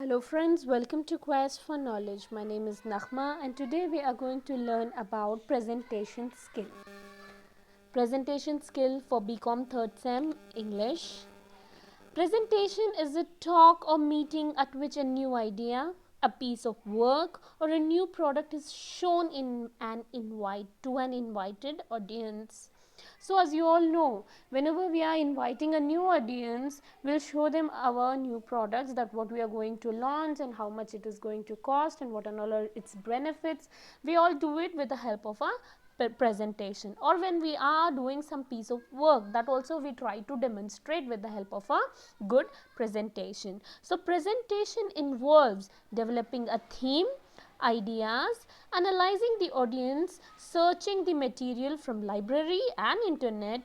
Hello friends, welcome to Quest for Knowledge. My name is Nakhma and today we are going to learn about presentation skill. Presentation skill for BCom 3rd Sem English. Presentation is a talk or meeting at which a new idea, a piece of work or a new product is shown in an invited audience. So as you all know, whenever we are inviting a new audience, we'll show them our new products, that what we are going to launch and how much it is going to cost and what are all its benefits. We all do it with the help of a presentation, or when we are doing some piece of work, that also we try to demonstrate with the help of a good presentation. So presentation involves developing a theme, ideas, analyzing the audience, searching the material from library and internet,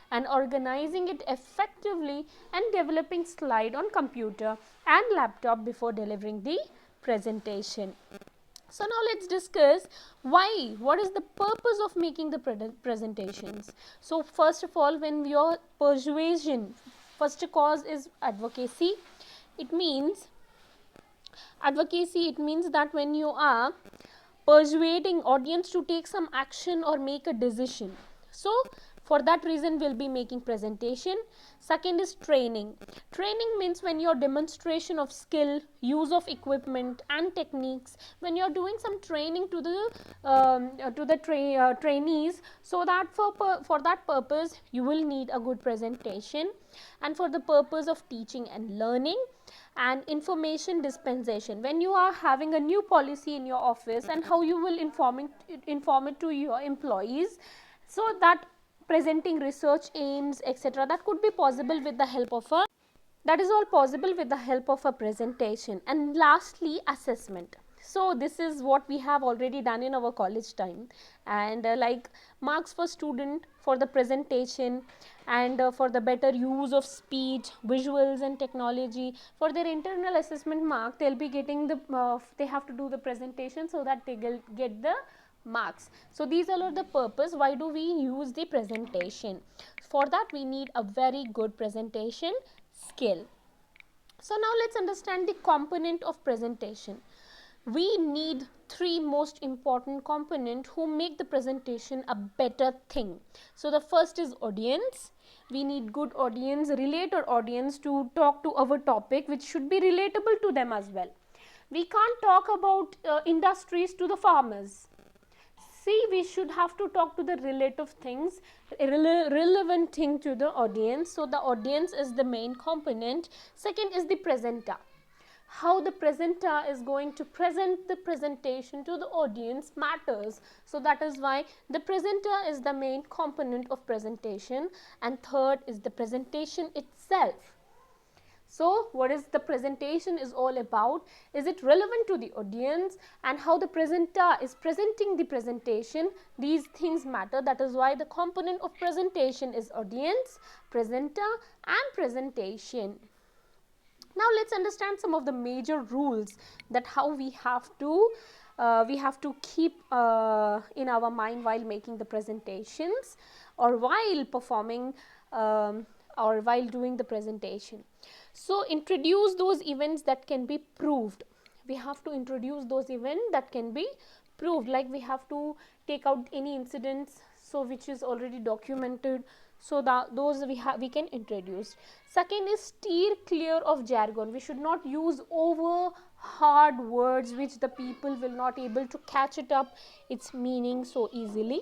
and organizing it effectively, and developing slide on computer and laptop before delivering the presentation. So now let's discuss what is the purpose of making the presentations. So first of all, when your persuasion, first cause is advocacy. It means that when you are persuading audience to take some action or make a decision, so for that reason we'll be making presentation. Second is training. Training means when your demonstration of skill, use of equipment and techniques, when you're doing some training to the trainees, so that for that purpose you will need a good presentation. And for the purpose of teaching and learning, and information dispensation, when you are having a new policy in your office and how you will inform it to your employees, so that presenting research aims, etc., that could be possible with the help of a, that is all possible with the help of a presentation. And lastly, assessment. So this is what we have already done in our college time, and like marks for student for the presentation, and for the better use of speech, visuals and technology. For their internal assessment mark, they'll be getting the they have to do the presentation, so that they get the marks. So these are all the purpose why do we use the presentation. For that we need a very good presentation skill. So now let's understand the component of presentation. We need three most important components who make the presentation a better thing. So the first is audience. We need good audience, related audience, to talk to our topic, which should be relatable to them as well. We can't talk about industries to the farmers. See, we should have to talk to the relative things, relevant thing to the audience. So the audience is the main component. Second is the presenter. How the presenter is going to present the presentation to the audience matters. So that is why the presenter is the main component of presentation. And third is the presentation itself. So what is the presentation is all about? Is it relevant to the audience, and how the presenter is presenting the presentation? These things matter. That is why the component of presentation is audience, presenter and presentation. Now let's understand some of the major rules, that how we have to keep in our mind while making the presentations, or while performing or while doing the presentation. So introduce those events that can be proved. We have to introduce those events that can be proved, like we have to take out any incidents so which is already documented, so that those we can introduce. Second is steer clear of jargon. We should not use over hard words which the people will not able to catch it up its meaning so easily.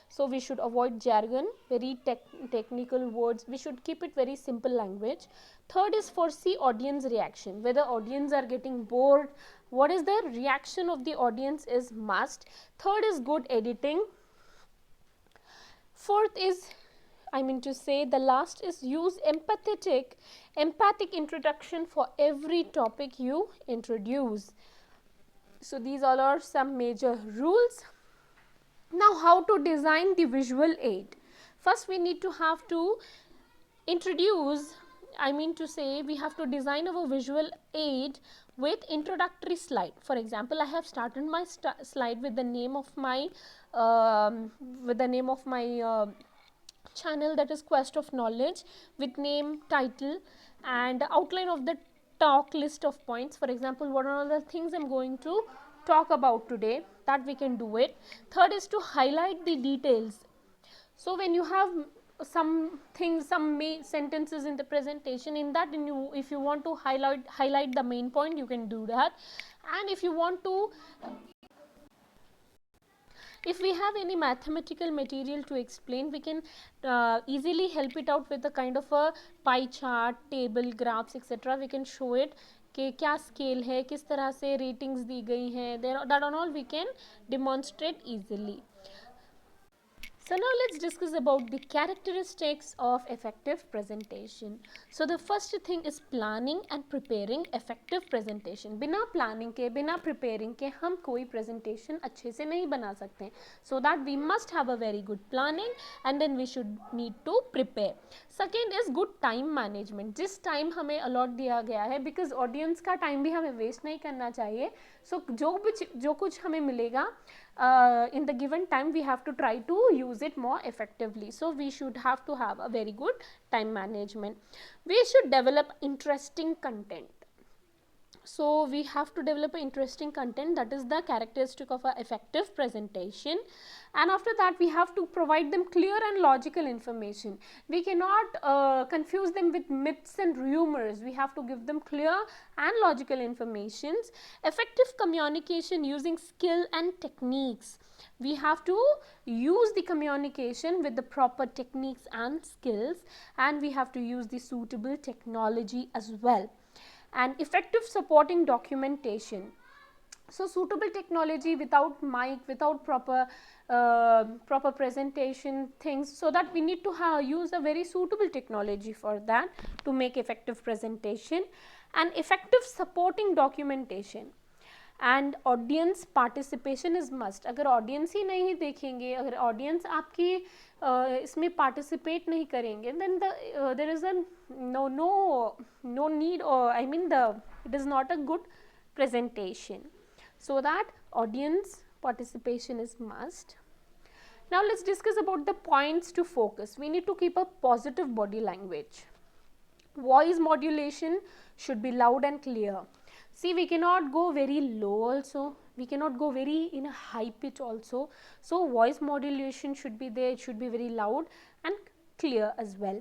So we should avoid jargon, very technical words. We should keep it very simple language. Third is foresee audience reaction. Whether audience are getting bored, what is the reaction of the audience is must. Third is good editing. Fourth is, the last is use empathic introduction for every topic you introduce. So these all are some major rules. Now how to design the visual aid. First we need to have to introduce, we have to design our visual aid with introductory slide. For example, I have started my slide with the name of my channel, that is Quest of Knowledge, with name, title and outline of the talk list of points. For example, what are all the things I'm going to talk about today, that we can do it. Third is to highlight the details. So when you have some things, some sentences in the presentation, in that, if you want to highlight the main point, you can do that. And if you want to, if we have any mathematical material to explain, we can easily help it out with a kind of a pie chart, table, graphs, etc. We can show it कि क्या scale है, किस तरह से ratings दी गई हैं, that and all we can demonstrate easily. So now let's discuss about the characteristics of effective presentation. So the first thing is planning and preparing effective presentation. बिना planning के, बिना preparing के हम कोई presentation अच्छे से नहीं बना सकते. So that we must have a very good planning and then we should need to prepare. Second is good time management. जिस time हमें allot दिया गया है, because audience का time भी हमें waste नहीं करना चाहिए. So जो कुछ हमें मिलेगा in the given time, we have to try to use it more effectively. So we should have to have a very good time management. We should develop interesting content. So we have to develop interesting content, that is the characteristic of an effective presentation. And after that, we have to provide them clear and logical information. We cannot confuse them with myths and rumors. We have to give them clear and logical informations. Effective communication using skill and techniques. We have to use the communication with the proper techniques and skills, and we have to use the suitable technology as well. And effective supporting documentation. So suitable technology without mic, without proper presentation things, so that we need to use a very suitable technology for that to make effective presentation. And effective supporting documentation. And audience participation is must. अगर audience ही नहीं देखेंगे, अगर audience आपकी इसमें participate नहीं करेंगे, then there is a no need, or I mean it is not a good presentation. So that audience participation is must. Now let's discuss about the points to focus. We need to keep a positive body language. Voice modulation should be loud and clear. See, we cannot go very low also, we cannot go very in a high pitch also. So voice modulation should be there, it should be very loud and clear as well.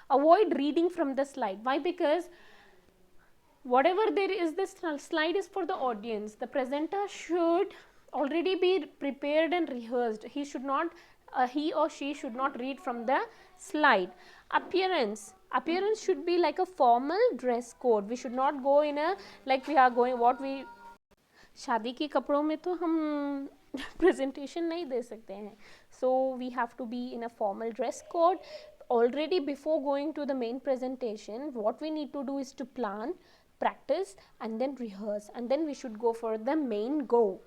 Avoid reading from the slide. Why? Because whatever there is, this slide is for the audience. The presenter should already be prepared and rehearsed. He should not, he or she should not read from the slide. Appearance should be like a formal dress code. We should not go in a, like we are going, what we, शादी के कपड़ों में तो हम presentation नहीं दे सकते हैं. So we have to be in a formal dress code. Already before going to the main presentation, what we need to do is to plan, practice and then rehearse, and then we should go for the main go.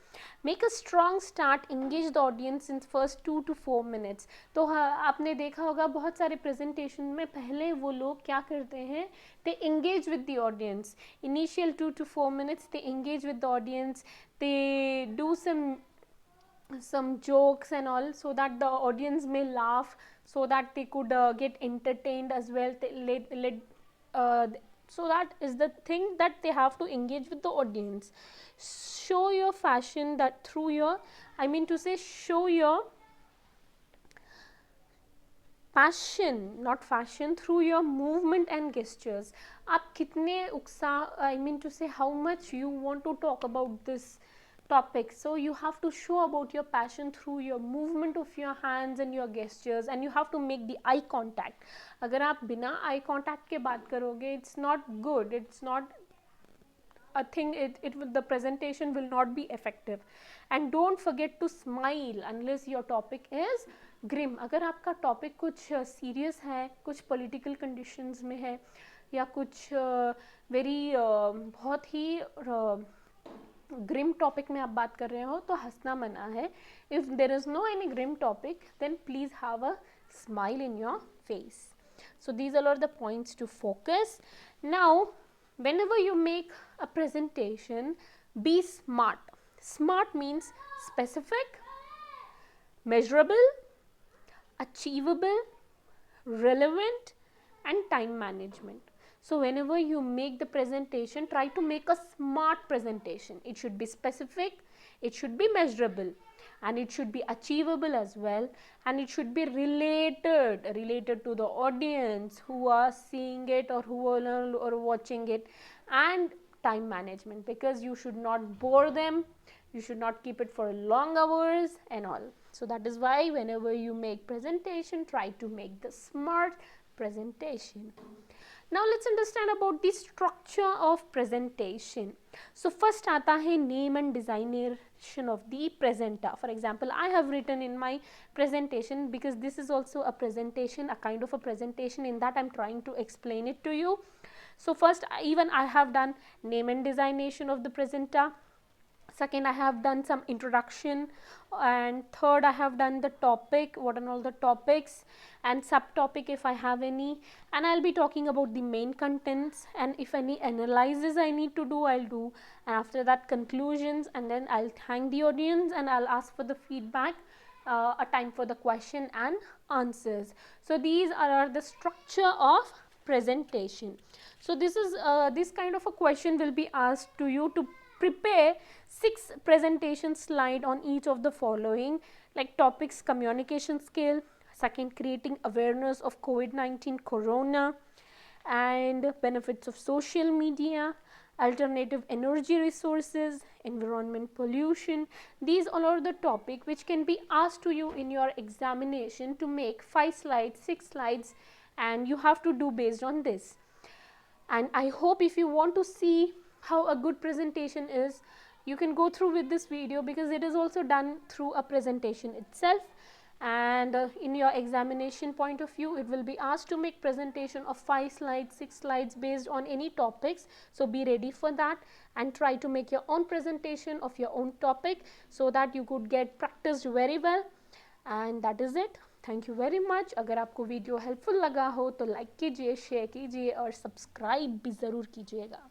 Make a strong start, engage the audience in first 2 to 4 minutes. तो आपने देखा होगा बहुत सारे presentation में पहले वो लोग क्या करते हैं, they engage with the audience. Initial 2 to 4 minutes they engage with the audience, they do some jokes and all, so that the audience may laugh, so that they could get entertained as well. So that is the thing, that they have to engage with the audience. Show your fashion, that through your, I mean to say, show your passion, not fashion, through your movement and gestures. आप कितने उत्साह, I mean to say, how much you want to talk about this topic. So you have to show about your passion through your movement of your hands and your gestures, and you have to make the eye contact. अगर आप बिना eye contact के बात करोगे, it's not good, it's not a thing, the presentation will not be effective. And don't forget to smile unless your topic is grim. अगर आपका topic कुछ serious है, कुछ political conditions में है, या कुछ very बहुत ही ग्रिम टॉपिक में आप बात कर रहे हो, तो हंसना मना है. If there is no any grim topic, then please have a smile in your face. So these are all the points to focus. Now whenever you make a presentation, be smart. Smart means specific, measurable, achievable, relevant and time management. So whenever you make the presentation, try to make a smart presentation. It should be specific, it should be measurable, and it should be achievable as well, and it should be related to the audience who are seeing it or who are watching it, and time management, because you should not bore them, you should not keep it for long hours and all. So that is why whenever you make presentation, try to make the smart presentation. Now let's understand about the structure of presentation. So first आता है name and designation of the presenter. For example, I have written in my presentation, because this is also a presentation, a kind of a presentation, in that I'm trying to explain it to you. So first, even I have done name and designation of the presenter. Second, I have done some introduction, and third, I have done the topic, what are all the topics, and subtopic if I have any, and I'll be talking about the main contents, and if any analysis I need to do, I'll do, and after that conclusions, and then I'll thank the audience and I'll ask for the feedback, a time for the question and answers. So these are the structure of presentation. So this is this kind of a question will be asked to you to prepare 6 presentation slide on each of the following, like topics: communication skill, second, creating awareness of COVID-19 corona, and benefits of social media, alternative energy resources, environment pollution. These all are the topic which can be asked to you in your examination to make 5 slides, 6 slides, and you have to do based on this. And I hope if you want to see how a good presentation is, you can go through with this video, because it is also done through a presentation itself, and in your examination point of view, it will be asked to make presentation of 5 slides, 6 slides based on any topics. So be ready for that and try to make your own presentation of your own topic, so that you could get practiced very well. And that is it. Thank you very much. अगर आपको video helpful लगा हो तो like कीजिए, share कीजिए और subscribe भी ज़रूर कीजिएगा.